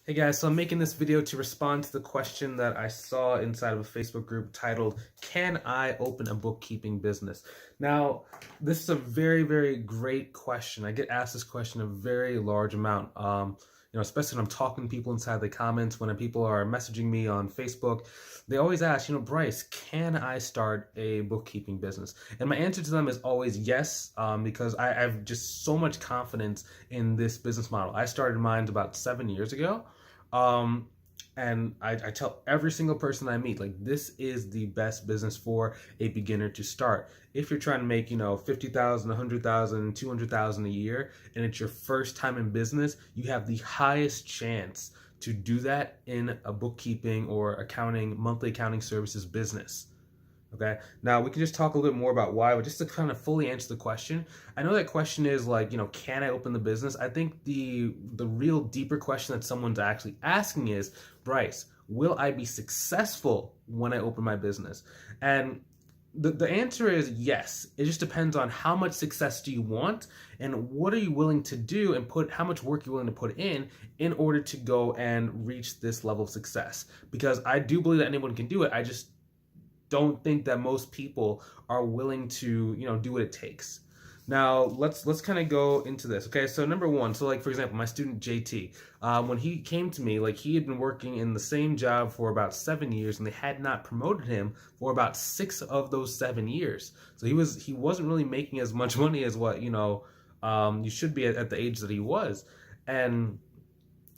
Hey guys, so I'm making this video to respond to the question that I saw inside of a Facebook group titled, "Can I open a bookkeeping business?" Now, this is a very, very great question. I get asked this question a very large amount. Especially when I'm talking to people inside the comments, when people are messaging me on Facebook, they always ask, Bryce, can I start a bookkeeping business? And my answer to them is always yes, because I have just so much confidence in this business model. I started mine about 7 years ago. Um, and I tell every single person I meet, like, this is the best business for a beginner to start. If you're trying to make, 50,000, 100,000, 200,000 a year, and it's your first time in business, you have the highest chance to do that in a bookkeeping or accounting, monthly accounting services business. Okay, now we can just talk a little bit more about why, but just to kind of fully answer the question, I know that question is like, can I open the business? I think the real deeper question that someone's actually asking is, Bryce, will I be successful when I open my business? And the answer is yes. It just depends on how much success do you want and what are you willing to do and how much work you're willing to put in order to go and reach this level of success. Because I do believe that anyone can do it. I just don't think that most people are willing to, do what it takes. Now, let's kind of go into this. Okay, so number one, so like for example, my student JT, when he came to me, like he had been working in the same job for about 7 years, and they had not promoted him for about 6 of those 7 years. So he wasn't really making as much money as what you should be at the age that he was, and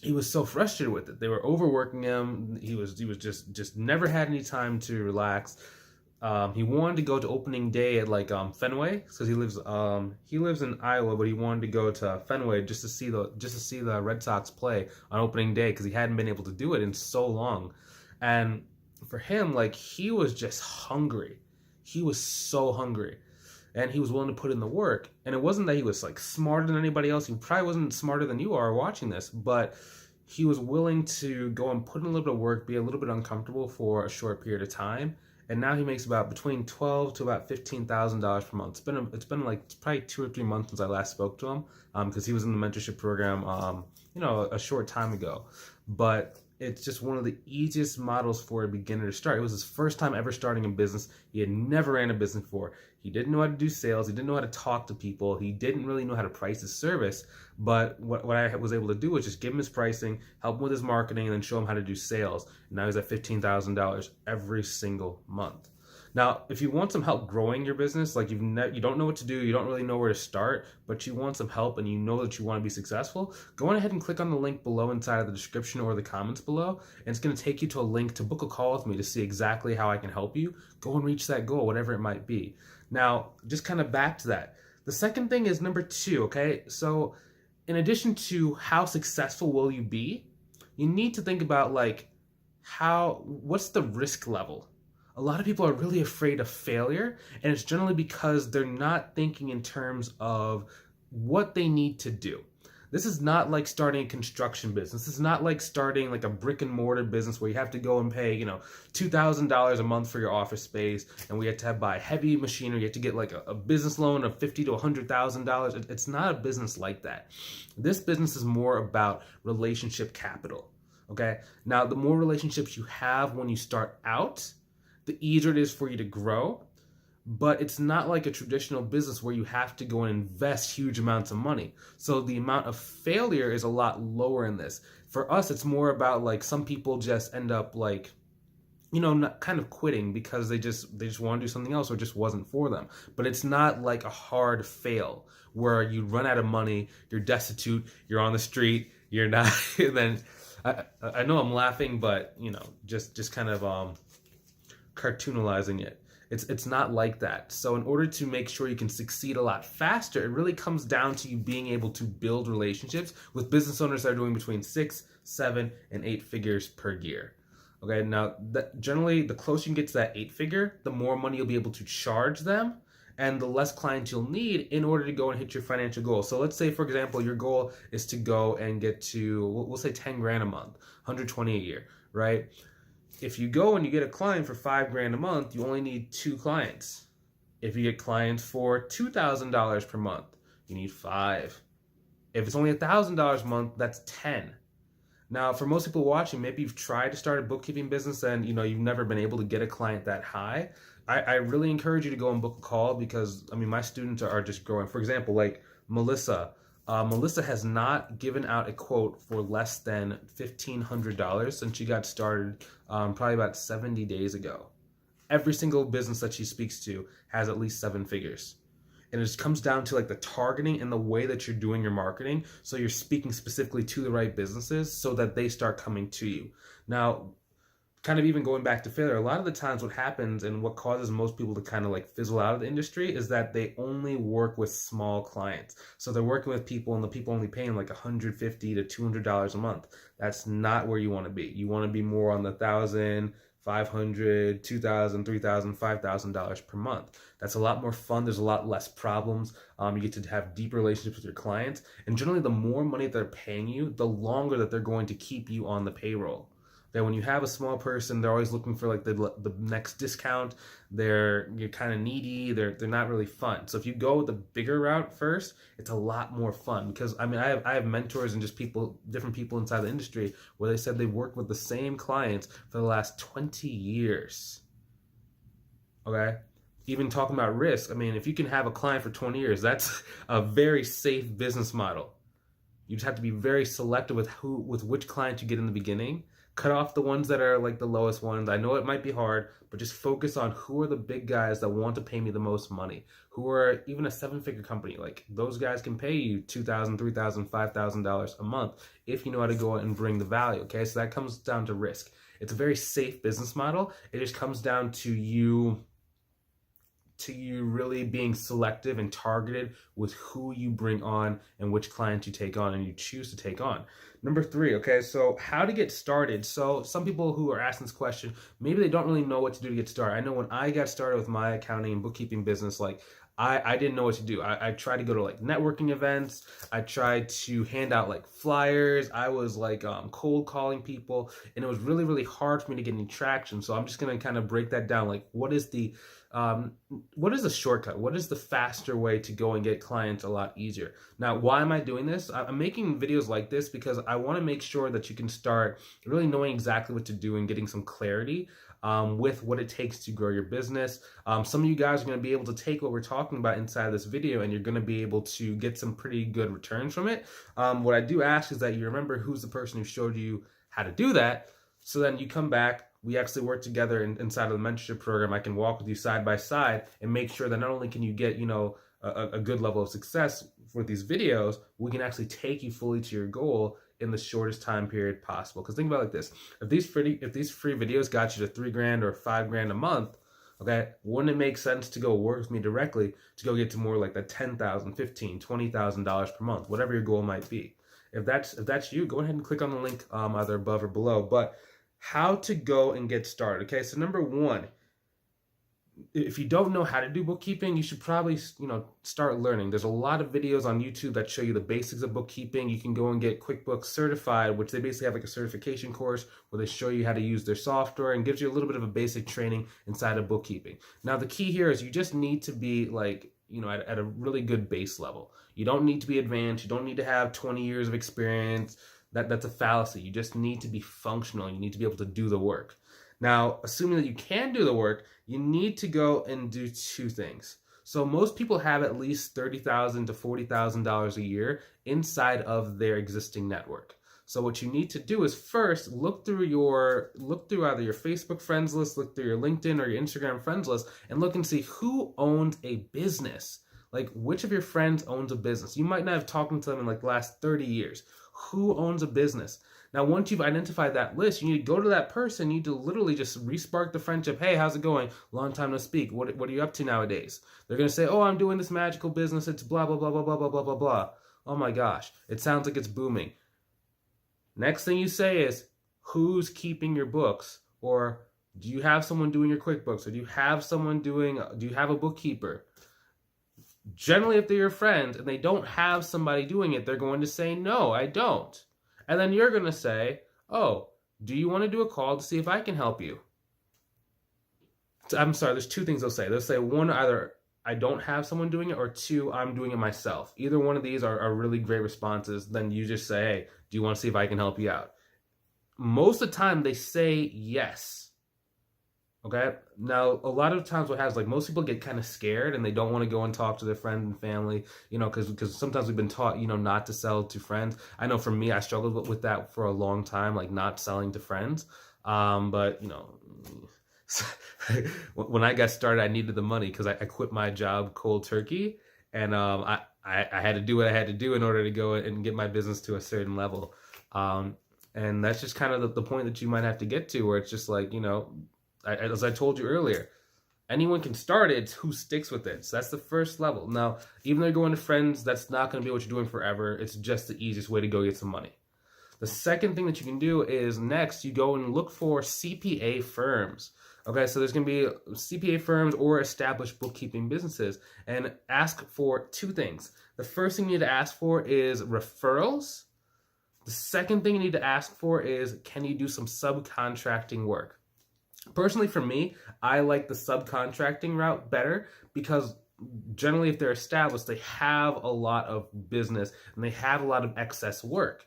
he was so frustrated with it. They were overworking him. He was just never had any time to relax. He wanted to go to opening day at like Fenway, because he lives in Iowa, but he wanted to go to Fenway just to see the Red Sox play on opening day, because he hadn't been able to do it in so long. And for him, like, he was just hungry. He was so hungry. And he was willing to put in the work. And it wasn't that he was like smarter than anybody else. He probably wasn't smarter than you are watching this, but he was willing to go and put in a little bit of work, be a little bit uncomfortable for a short period of time. And now he makes about between $12,000 to about $15,000 per month. It's been like probably 2 or 3 months since I last spoke to him, because he was in the mentorship program, a short time ago. But it's just one of the easiest models for a beginner to start. It was his first time ever starting a business. He had never ran a business before. He didn't know how to do sales. He didn't know how to talk to people. He didn't really know how to price his service. But what I was able to do was just give him his pricing, help him with his marketing, and then show him how to do sales. And now he's at $15,000 every single month. Now, if you want some help growing your business, like you don't know what to do, you don't really know where to start, but you want some help and you know that you want to be successful, go on ahead and click on the link below inside of the description or the comments below, and it's going to take you to a link to book a call with me to see exactly how I can help you. Go and reach that goal, whatever it might be. Now, just kind of back to that. The second thing is number 2, okay? So in addition to how successful will you be, you need to think about like what's the risk level? A lot of people are really afraid of failure, and it's generally because they're not thinking in terms of what they need to do. This is not like starting a construction business. This is not like starting like a brick and mortar business where you have to go and pay, $2,000 a month for your office space, and we have to buy heavy machinery. You have to get like a business loan of $50,000 to $100,000. It's not a business like that. This business is more about relationship capital. Okay. Now, the more relationships you have when you start out, the easier it is for you to grow. But it's not like a traditional business where you have to go and invest huge amounts of money. So the amount of failure is a lot lower in this. For us, it's more about like some people just end up like, not kind of quitting because they just want to do something else or it just wasn't for them. But it's not like a hard fail where you run out of money, you're destitute, you're on the street, you're not. Then I know I'm laughing, but just kind of cartoonalizing it. It's not like that. So in order to make sure you can succeed a lot faster, it really comes down to you being able to build relationships with business owners that are doing between 6, 7, and 8 figures per year. Okay, now generally the closer you get to that 8 figure, the more money you'll be able to charge them and the less clients you'll need in order to go and hit your financial goal. So let's say, for example, your goal is to go and get to, we'll say 10 grand a month, 120 a year, right? If you go and you get a client for $5,000 a month, you only need 2 clients. If you get clients for $2,000 per month, you need 5. If it's only $1,000 a month, that's 10. Now, for most people watching, maybe you've tried to start a bookkeeping business and you've never been able to get a client that high. I really encourage you to go and book a call because my students are just growing. For example, like Melissa. Melissa has not given out a quote for less than $1,500 since she got started probably about 70 days ago. Every single business that she speaks to has at least 7 figures. And it just comes down to like the targeting and the way that you're doing your marketing. So you're speaking specifically to the right businesses so that they start coming to you. Now, kind of even going back to failure, a lot of the times what happens and what causes most people to kind of like fizzle out of the industry is that they only work with small clients. So they're working with people and the people only paying like $150 to $200 a month. That's not where you want to be. You want to be more on the $1,000, $500, $2,000, $3,000, $5,000 per month. That's a lot more fun. There's a lot less problems. You get to have deep relationships with your clients. And generally, the more money they're paying you, the longer that they're going to keep you on the payroll. That when you have a small person, they're always looking for like the next discount. You're kind of needy. They're not really fun. So if you go with the bigger route first, it's a lot more fun because I have mentors and just different people inside the industry where they said they've worked with the same clients for the last 20 years. Okay. Even talking about risk, if you can have a client for 20 years, that's a very safe business model. You just have to be very selective with which client you get in the beginning. Cut off the ones that are like the lowest ones. I know it might be hard, but just focus on who are the big guys that want to pay me the most money, who are even a 7-figure company. Like those guys can pay you $2,000, $3,000, $5,000 a month if you know how to go out and bring the value. Okay, so that comes down to risk. It's a very safe business model. It just comes down to you really being selective and targeted with who you bring on and which clients you take on and you choose to take on. Number 3, okay, so how to get started. So some people who are asking this question, maybe they don't really know what to do to get started. I know when I got started with my accounting and bookkeeping business, like I didn't know what to do. I tried to go to like networking events. I tried to hand out like flyers. I was like cold calling people, and it was really, really hard for me to get any traction. So I'm just going to kind of break that down. Like what is the shortcut? What is the faster way to go and get clients a lot easier? Now, why am I doing this? I'm making videos like this because I want to make sure that you can start really knowing exactly what to do and getting some clarity with what it takes to grow your business. Some of you guys are going to be able to take what we're talking about inside this video and you're going to be able to get some pretty good returns from it. What I do ask is that you remember who's the person who showed you how to do that. So then you come back, we actually work together inside of the mentorship program. I can walk with you side by side and make sure that not only can you get, a good level of success with these videos, we can actually take you fully to your goal in the shortest time period possible. Because think about it like this: if these free videos got you to $3,000 or $5,000 a month, okay, wouldn't it make sense to go work with me directly to go get to more like the $10,000, $15,000, $20,000 per month, whatever your goal might be? If that's you, go ahead and click on the link either above or below. But how to go and get started? Okay, so number 1. If you don't know how to do bookkeeping, you should probably, start learning. There's a lot of videos on YouTube that show you the basics of bookkeeping. You can go and get QuickBooks certified, which they basically have like a certification course where they show you how to use their software and gives you a little bit of a basic training inside of bookkeeping. Now, the key here is you just need to be like, at a really good base level. You don't need to be advanced. You don't need to have 20 years of experience. That's a fallacy. You just need to be functional. You need to be able to do the work. Now, assuming that you can do the work, you need to go and do 2 things. So most people have at least $30,000 to $40,000 a year inside of their existing network. So what you need to do is first look through either your Facebook friends list, look through your LinkedIn or your Instagram friends list, and look and see who owns a business. Like, which of your friends owns a business? You might not have talked to them in like the last 30 years. Who owns a business? Now, once you've identified that list, you need to go to that person. You need to literally just re-spark the friendship. Hey, how's it going? Long time no speak. What are you up to nowadays? They're going to say, oh, I'm doing this magical business. It's blah, blah, blah, blah, blah, blah, blah, blah, blah. Oh my gosh. It sounds like it's booming. Next thing you say is, who's keeping your books? Or do you have someone doing your QuickBooks? Or do you have a bookkeeper? Generally, if they're your friends and they don't have somebody doing it, they're going to say, no, I don't. And then you're going to say, oh, do you want to do a call to see if I can help you? I'm sorry, there's 2 things they'll say. They'll say, 1, either I don't have someone doing it, or 2, I'm doing it myself. Either one of these are really great responses. Then you just say, hey, do you want to see if I can help you out? most of the time they say yes. Okay. Now, a lot of times what happens, like most people get kind of scared and they don't want to go and talk to their friends and family, because sometimes we've been taught, not to sell to friends. I know for me, I struggled with that for a long time, like not selling to friends. But when I got started, I needed the money because I quit my job cold turkey, and I had to do what I had to do in order to go and get my business to a certain level. And that's just kind of the point that you might have to get to, where it's just like, as I told you earlier, anyone can start it. It's who sticks with it. So that's the first level. Now, even though you're going to friends, that's not going to be what you're doing forever. It's just the easiest way to go get some money. The second thing that you can do is next, you go and look for CPA firms. Okay, so there's going to be CPA firms or established bookkeeping businesses, and ask for two things. The first thing you need to ask for is referrals. The second thing you need to ask for is, can you do some subcontracting work? Personally, for me, I like the subcontracting route better because generally if they're established, they have a lot of business and they have a lot of excess work.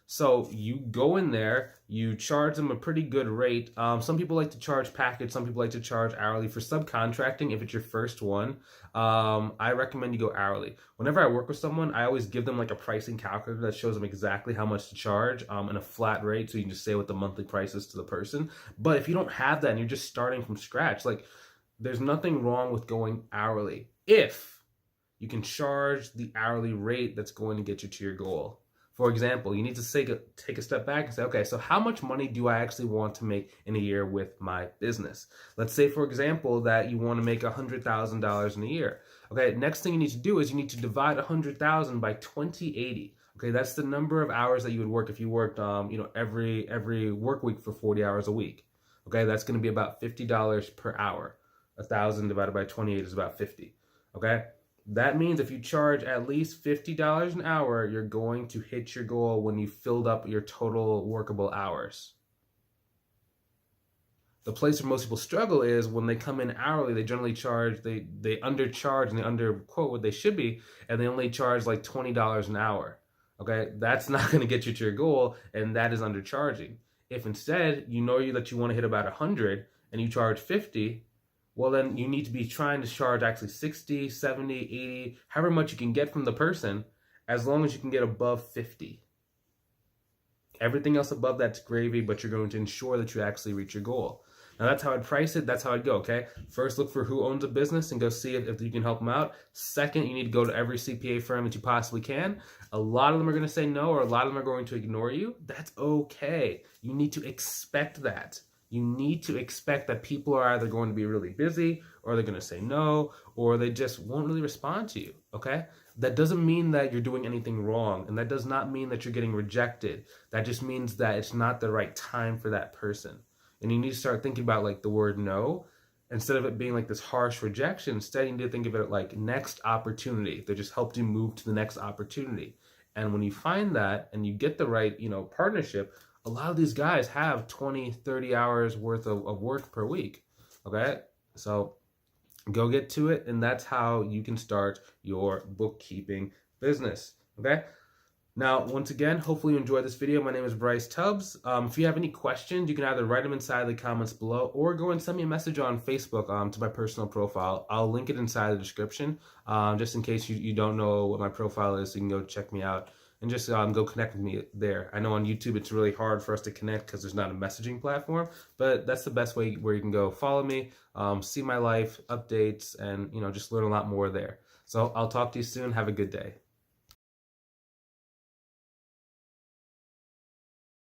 So you go in there, you charge them a pretty good rate. Some people like to charge package, some people like to charge hourly. For subcontracting, if it's your first one, I recommend you go hourly. Whenever I work with someone, I always give them like a pricing calculator that shows them exactly how much to charge and a flat rate, so you can just say what the monthly price is to the person. But if you don't have that and you're just starting from scratch, like there's nothing wrong with going hourly if you can charge the hourly rate that's going to get you to your goal. For example, you need to take a step back and say, okay, so how much money do I actually want to make in a year with my business? Let's say, for example, that you want to make $100,000 in a year. Okay, next thing you need to do is you need to divide 100,000 by 2080. Okay, that's the number of hours that you would work if you worked, every work week for 40 hours a week. Okay, that's going to be about $50 per hour. 1,000 divided by 28 is about 50. Okay. That means if you charge at least $50 an hour, you're going to hit your goal when you filled up your total workable hours. The place where most people struggle is when they come in hourly, they generally charge, they undercharge and they underquote what they should be, and they only charge like $20 an hour. Okay, that's not going to get you to your goal, and that is undercharging. If instead that you want to hit about 100 and you charge 50, well, then you need to be trying to charge actually 60, 70, 80, however much you can get from the person, as long as you can get above 50. Everything else above that's gravy, but you're going to ensure that you actually reach your goal. Now, that's how I'd price it. That's how I'd go, okay? First, look for who owns a business and go see if you can help them out. Second, you need to go to every CPA firm that you possibly can. A lot of them are going to say no, or a lot of them are going to ignore you. That's okay. You need to expect that. You need to expect that people are either going to be really busy, or they're going to say no, or they just won't really respond to you, okay? That doesn't mean that you're doing anything wrong, and that does not mean that you're getting rejected. That just means that it's not the right time for that person. And you need to start thinking about like the word no, instead of it being like this harsh rejection. Instead, you need to think of it like next opportunity. That just helped you move to the next opportunity. And when you find that and you get the right, partnership, a lot of these guys have 20, 30 hours worth of work per week. Okay, so go get to it, and that's how you can start your bookkeeping business. Okay. Now, once again, hopefully you enjoyed this video. My name is Bryce Tubbs. If you have any questions, you can either write them inside the comments below, or go and send me a message on Facebook to my personal profile. I'll link it inside the description, just in case you don't know what my profile is, so you can go check me out. And just go connect with me there. I know on YouTube it's really hard for us to connect because there's not a messaging platform, but that's the best way where you can go follow me, see my life updates, and just learn a lot more there. So I'll talk to you soon. Have a good day.